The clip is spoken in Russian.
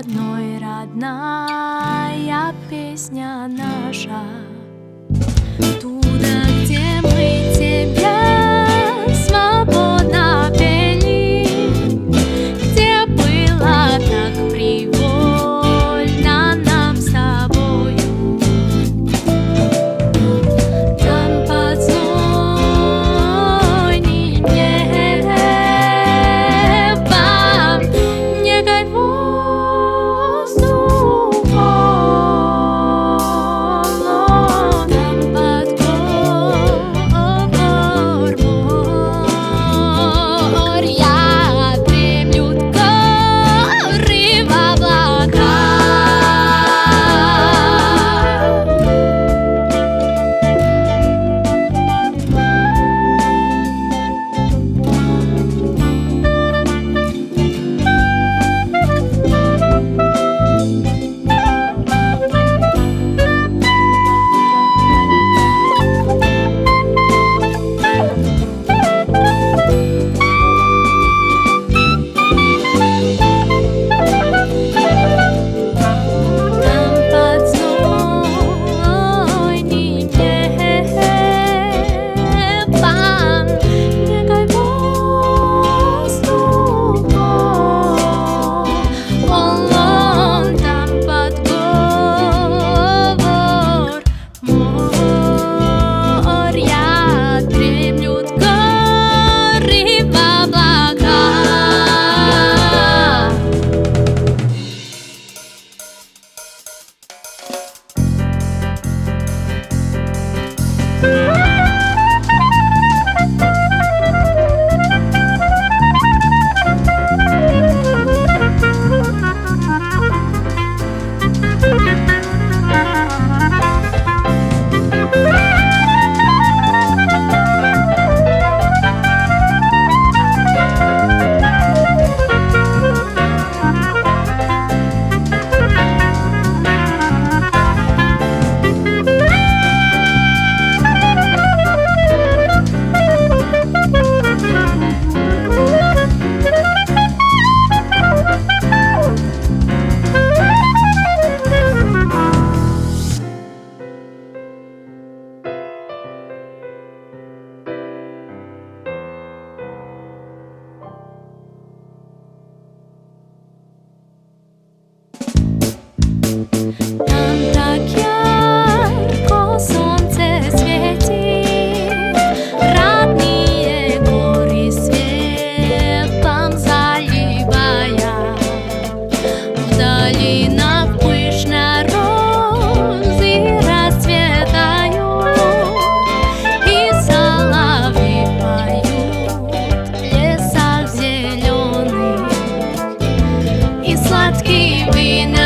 родной, родная песня наша. Туда, где мы тебя свободно пели, где было так привольно нам с тобою. Там под знойным небом некой воздухом, там под горья дремлют горы в Там так ярко солнце светит, родные горы светом заливая. В долинах пышно розы расцветают, и соловьи поют в лесах зеленых, и сладкий вина